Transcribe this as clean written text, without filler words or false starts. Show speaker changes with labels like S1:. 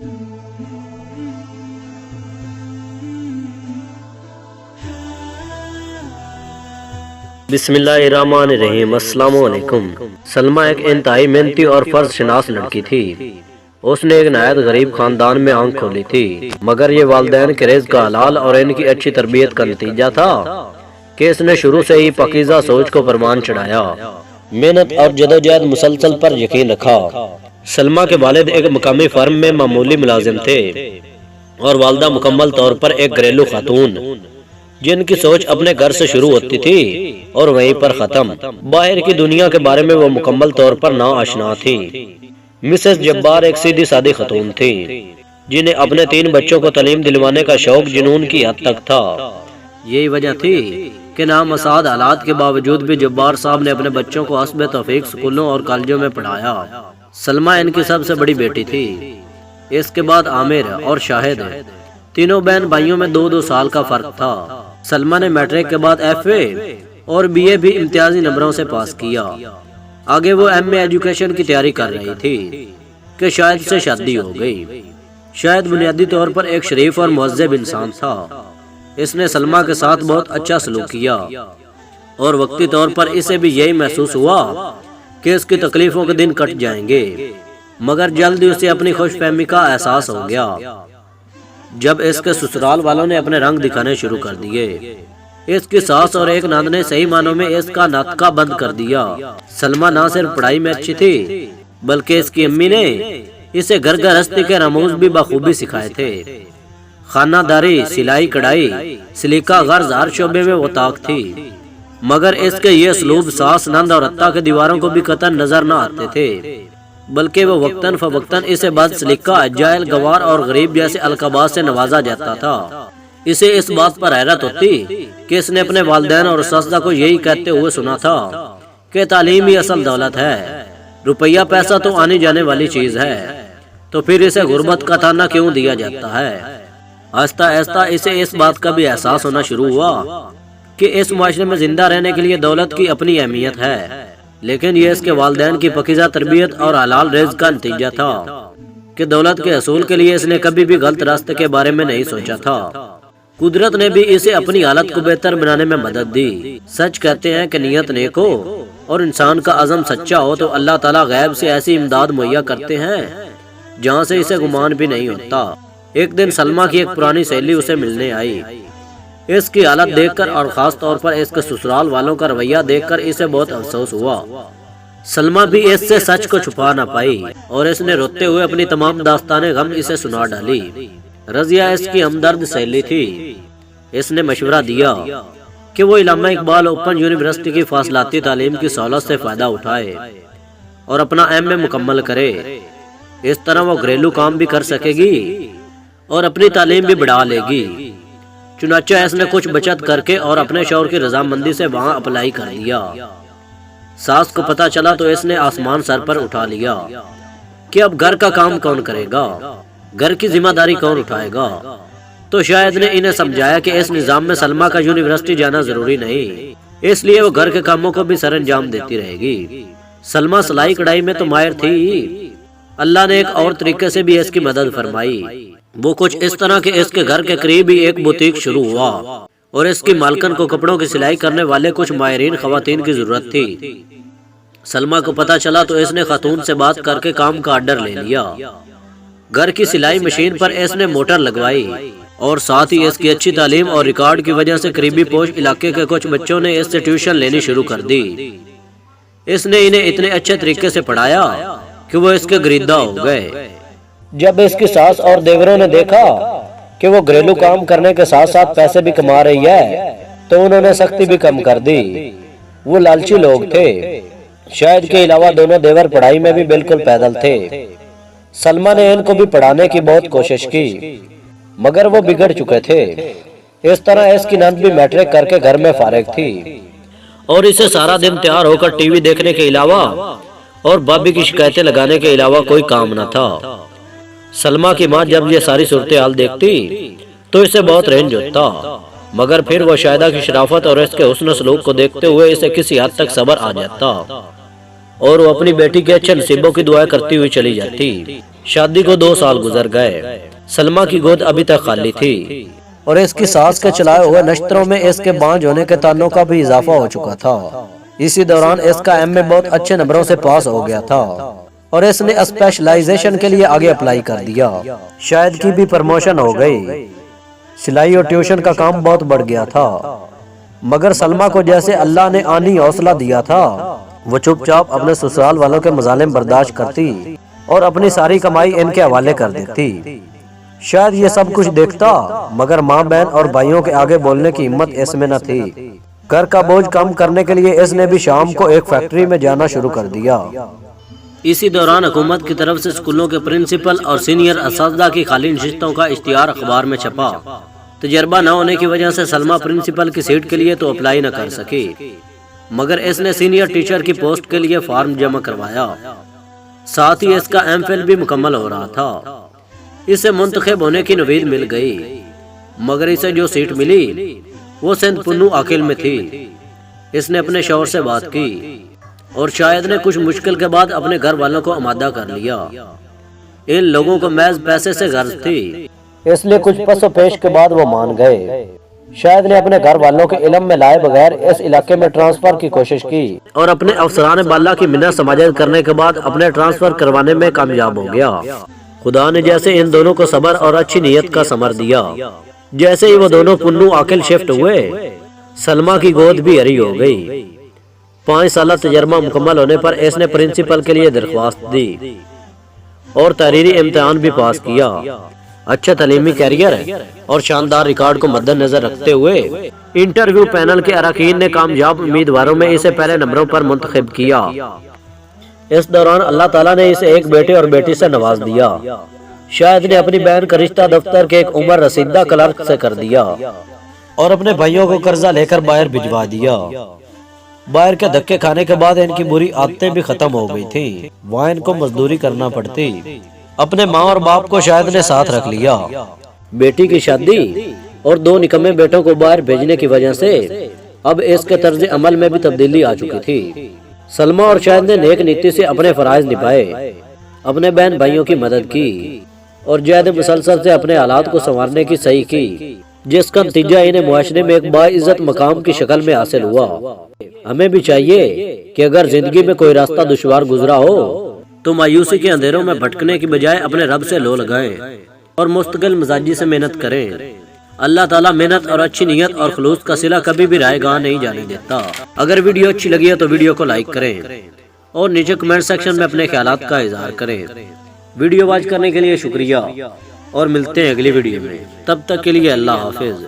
S1: بسم اللہ الرحمن الرحیم۔ السلام علیکم۔ سلمہ ایک انتہائی محنتی اور فرض شناس لڑکی تھی۔ اس نے ایک نہایت غریب خاندان میں آنکھ کھولی تھی، مگر یہ والدین کے رزق کا حلال اور ان کی اچھی تربیت کا نتیجہ تھا کہ اس نے شروع سے ہی پاکیزہ سوچ کو پروان چڑھایا، محنت اور جدوجہد مسلسل پر یقین رکھا۔ سلمہ کے والد ایک مقامی فرم میں معمولی ملازم تھے اور والدہ مکمل طور پر ایک گھریلو خاتون، جن کی سوچ اپنے گھر سے شروع ہوتی تھی اور وہیں پر ختم۔ باہر کی دنیا کے بارے میں وہ مکمل طور پر ناآشنا تھی۔ مسز جبار ایک سیدھی سادی خاتون تھی، جنہیں اپنے 3 بچوں کو تعلیم دلوانے کا شوق جنون کی حد تک تھا۔ یہی وجہ تھی کہ نامساعد حالات کے باوجود بھی جبار صاحب نے اپنے بچوں کو حسب توفیق سکولوں اور کالجوں میں پڑھایا۔ سلمہ ان کی سب سے بڑی بیٹی تھی۔ اس کے بعد عامر اور شاہد، تینوں بہن بھائیوں میں 2 سال کا فرق تھا۔ سلمہ نے میٹرک کے بعد FA اور BA بھی امتیازی نمبروں سے پاس کیا۔ آگے وہ MA ایجوکیشن کی تیاری کر رہی تھی کہ شاہد سے شادی ہو گئی۔ شاہد بنیادی طور پر ایک شریف اور مہذب انسان تھا۔ اس نے سلمہ کے ساتھ بہت اچھا سلوک کیا اور وقتی طور پر اسے بھی یہی محسوس ہوا کہ اس کی تکلیفوں کے دن کٹ جائیں گے، مگر جلد ہی اسے اپنی خوش فہمی کا احساس ہو گیا جب اس کے سسرال والوں نے اپنے رنگ دکھانے شروع کر دیے۔ اس کی ساس اور ایک نند نے صحیح معنوں میں اس کا نطقہ بند کر دیا۔ سلمہ نہ صرف پڑھائی میں اچھی تھی، بلکہ اس کی امی نے اسے گھر گھرستی کے رموز بھی بخوبی سکھائے تھے۔ خانہ داری، سلائی کڑھائی، سلیقہ غرض ہر شعبے میں وہ طاق تھی، مگر اس کے یہ اسلوب ساس، نند اور اتا کے دیواروں کو بھی قطعاً نظر نہ آتے تھے، بلکہ وہ وقتاً فوقتاً اسے بد سلیقہ، جاہل، گوار اور غریب جیسے القابات سے نوازا جاتا تھا۔ اسے اس بات پر حیرت ہوتی کہ اس نے اپنے والدین اور اساتذہ کو یہی کہتے ہوئے سنا تھا کہ تعلیم ہی اصل دولت ہے، روپیہ پیسہ تو آنے جانے والی چیز ہے، تو پھر اسے غربت کا تانا کیوں دیا جاتا ہے۔ آہستہ آہستہ اسے اس بات کا بھی احساس ہونا شروع ہوا کہ اس معاشرے میں زندہ رہنے کے لیے دولت کی اپنی اہمیت ہے، لیکن یہ اس کے والدین کی پاکیزہ تربیت اور حلال رزق کا نتیجہ تھا کہ دولت کے حصول کے لیے اس نے کبھی بھی غلط راستے کے بارے میں نہیں سوچا تھا۔ قدرت نے بھی اسے اپنی حالت کو بہتر بنانے میں مدد دی۔ سچ کہتے ہیں کہ نیت نیک ہو اور انسان کا عزم سچا ہو تو اللہ تعالیٰ غیب سے ایسی امداد مہیا کرتے ہیں جہاں سے اسے گمان بھی نہیں ہوتا۔ ایک دن سلمہ کی ایک پرانی سہیلی اسے ملنے آئی۔ اس کی حالت دیکھ کر اور خاص طور پر اس کے سسرال والوں کا رویہ دیکھ کر اسے بہت افسوس ہوا۔ سلمہ بھی اس سے سچ کو چھپا نہ پائی اور اس نے روتے ہوئے اپنی تمام داستانیں غم اسے سنا ڈالی۔ رضیہ اس کی ہمدرد سہیلی تھی۔ اس نے مشورہ دیا کہ وہ علامہ اقبال اوپن یونیورسٹی کی فاصلاتی تعلیم کی سہولت سے فائدہ اٹھائے اور اپنا MA مکمل کرے۔ اس طرح وہ گھریلو کام بھی کر سکے گی اور اپنی تعلیم بھی بڑھا لے گی۔ چنانچہ اس نے کچھ بچت کر کے اور اپنے شوہر کی رضامندی سے وہاں اپلائی کر دیا۔ ساس کو پتہ چلا تو اس نے آسمان سر پر اٹھا لیا کہ اب گھر کا کام کون کرے گا، گھر کی ذمہ داری کون اٹھائے گا۔ تو شاید نے انہیں سمجھایا کہ اس نظام میں سلمہ کا یونیورسٹی جانا ضروری نہیں، اس لیے وہ گھر کے کاموں کو بھی سر انجام دیتی رہے گی۔ سلمہ سلائی کڑھائی میں تو ماہر تھی، اللہ نے ایک اور طریقے سے بھی اس کی مدد فرمائی۔ وہ کچھ اس طرح کہ اس کے گھر کے قریب ہی ایک بوتیک شروع ہوا اور اس کی مالکن کو کپڑوں کی سلائی کرنے والے کچھ ماہرین خواتین کی ضرورت تھی۔ سلمہ کو پتہ چلا تو اس نے خاتون سے بات کر کے کام کا آرڈر لے لیا۔ گھر کی سلائی مشین پر اس نے موٹر لگوائی اور ساتھ ہی اس کی اچھی تعلیم اور ریکارڈ کی وجہ سے قریبی پوش علاقے کے کچھ بچوں نے اس سے ٹیوشن لینی شروع کر دی۔ اس نے انہیں اتنے اچھے طریقے سے پڑھایا کہ وہ اس کے گریدہ ہو گئے۔ جب اس کی ساس اور دیوروں نے دیکھا کہ وہ گھریلو کام کرنے کے ساتھ ساتھ پیسے بھی کما رہی ہے تو انہوں نے سختی بھی کم کر دی۔ وہ لالچی لوگ تھے۔ شاہد کے علاوہ دونوں دیور پڑھائی میں بھی بالکل پیدل تھے۔ سلمہ نے ان کو بھی پڑھانے کی بہت کوشش کی، مگر وہ بگڑ چکے تھے۔ اس طرح اس کی نند بھی میٹرک کر کے گھر میں فارغ تھی اور اسے سارا دن تیار ہو کر TV دیکھنے کے علاوہ اور بھابھی کی شکایتیں لگانے کے علاوہ کوئی کام نہ تھا۔ سلمہ کی ماں جب یہ ساری صورتحال دیکھتی تو اسے بہت رنج ہوتا، مگر پھر وہ شاہدہ کی شرافت اور اس کے حسن سلوک کو دیکھتے ہوئے اسے کسی حد تک صبر آ جاتا اور وہ اپنی بیٹی کے اچھے نصیبوں کی دعائیں کرتی ہوئی چلی جاتی۔ شادی کو 2 سال گزر گئے۔ سلمہ کی گود ابھی تک خالی تھی اور اس کی ساس کے چلائے ہوئے نشتروں میں اس کے بانجھ ہونے کے تانوں کا بھی اضافہ ہو چکا تھا۔ اسی دوران اس کا ایم اے بہت اچھے نمبروں سے پاس ہو گیا تھا اور اس نے اسپیشلائزیشن کے لیے آگے اپلائی کر دیا۔ شاہد کی بھی پرموشن ہو گئی۔ سلائی اور ٹیوشن کا کام بہت بڑھ گیا تھا، مگر سلمہ کو جیسے اللہ نے آنی حوصلہ دیا تھا، وہ چپ چاپ اپنے سسرال والوں کے مظالم برداشت کرتی اور اپنی ساری کمائی ان کے حوالے کر دیتی۔ شاید یہ سب کچھ دیکھتا، مگر ماں بہن اور بھائیوں کے آگے بولنے کی ہمت اس میں نہ تھی۔ گھر کا بوجھ کم کرنے کے لیے اس نے بھی شام کو ایک فیکٹری میں جانا شروع کر دیا۔ اسی دوران حکومت کی طرف سے اسکولوں کے پرنسپل اور سینئر اساتذہ کی خالی نشستوں کا اشتہار اخبار میں چھپا۔ تجربہ نہ ہونے کی وجہ سے سلمہ پرنسپل کی سیٹ کے لیے تو اپلائی نہ کر سکی، مگر اس نے سینئر ٹیچر کی پوسٹ کے لیے فارم جمع کروایا۔ ساتھ ہی اس کا ایم فل بھی مکمل ہو رہا تھا۔ اسے منتخب ہونے کی نوید مل گئی، مگر اسے جو سیٹ ملی وہ سندھ پنو عاقل میں تھی۔ اس نے اپنے شوہر سے بات کی اور شاید نے کچھ مشکل کے بعد اپنے گھر والوں کو آمادہ کر لیا۔ ان لوگوں کو محض پیسے سے غرض تھی، اس لیے کچھ پس و پیش کے بعد وہ مان گئے۔ شاید نے اپنے گھر والوں کے علم میں لائے بغیر اس علاقے میں ٹرانسفر کی کوشش کی اور اپنے افسران بالا کی منت سماجت کرنے کے بعد اپنے ٹرانسفر کروانے میں کامیاب ہو گیا۔ خدا نے جیسے ان دونوں کو صبر اور اچھی نیت کا ثمر دیا، جیسے ہی وہ دونوں پنو عاقل شفٹ ہوئے، سلمہ کی گود بھی ہری ہو گئی۔ 5 سالہ تجربہ مکمل ہونے پر اس نے پرنسپل کے لیے درخواست دی اور تحریری امتحان بھی پاس کیا۔ اچھا تعلیمی کیریئر اور شاندار ریکارڈ کو مد نظر رکھتے ہوئے انٹرویو پینل کے اراکین نے کامیاب امیدواروں میں اسے پہلے نمبروں پر منتخب کیا۔ اس دوران اللہ تعالیٰ نے اسے ایک بیٹے اور بیٹی سے نواز دیا۔ شاہد نے اپنی بہن کا رشتہ دفتر کے ایک عمر رسیدہ کلرک سے کر دیا اور اپنے بھائیوں کو قرضہ لے کر باہر بھجوا دیا۔ باہر کے دھکے کھانے کے بعد ان کی بری عادتیں بھی ختم ہو گئی تھی، وہاں ان کو مزدوری کرنا پڑتی۔ اپنے ماں اور باپ کو شاہد نے ساتھ رکھ لیا۔ بیٹی کی شادی اور 2 نکمے بیٹوں کو باہر بھیجنے کی وجہ سے اب اس کے طرز عمل میں بھی تبدیلی آ چکی تھی۔ سلمہ اور شاہد نے نیک نیتی سے اپنے فرائض نبھائے، اپنے بہن بھائیوں کی مدد کی اور جہد مسلسل سے اپنے حالات کو سنوارنے کی صحیح کی، جس کا نتیجہ انہیں معاشرے میں ایک باعزت مقام کی شکل میں حاصل ہوا۔ ہمیں بھی چاہیے کہ اگر زندگی میں کوئی راستہ دشوار گزرا ہو تو مایوسی کے اندھیروں میں بھٹکنے کی بجائے اپنے رب سے لو لگائیں اور مستقل مزاجی سے محنت کریں۔ اللہ تعالیٰ محنت اور اچھی نیت اور خلوص کا صلہ کبھی بھی رائے گاہ نہیں جانے دیتا۔ اگر ویڈیو اچھی لگی ہے تو ویڈیو کو لائک کریں اور نیچے کمنٹ سیکشن میں اپنے خیالات کا اظہار کریں۔ ویڈیو واچ کرنے کے لیے شکریہ اور ملتے ہیں اگلی ویڈیو میں، تب تک کے لیے اللہ حافظ۔